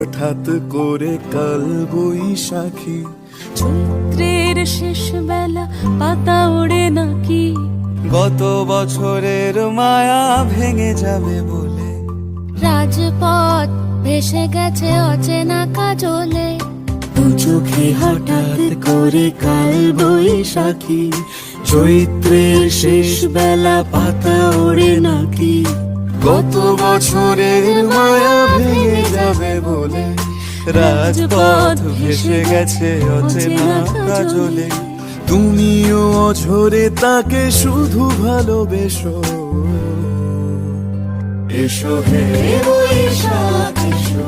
হঠাৎ করে কাল বৈশাখী, চৈত্রের শেষ বেলা পাতা ওড়ে নাকি, গত বছরের মায়া ভেঙে যাবে বলে রাজপথ ভেসে গেছে অচেনা কাজলে। দু চোখে হঠাৎ করে কাল বৈশাখী, চৈত্রের শেষ বেলা পাতা ওড়ে নাকি, গত বছরের মায়া ভেঙে যাবে বলে রাজপথ ভেসে গেছে অচেনা কাজলে। তুমিও অঝরে তাকে শুধু ভালোবেসো, এসো হে বৈশাখ এসো।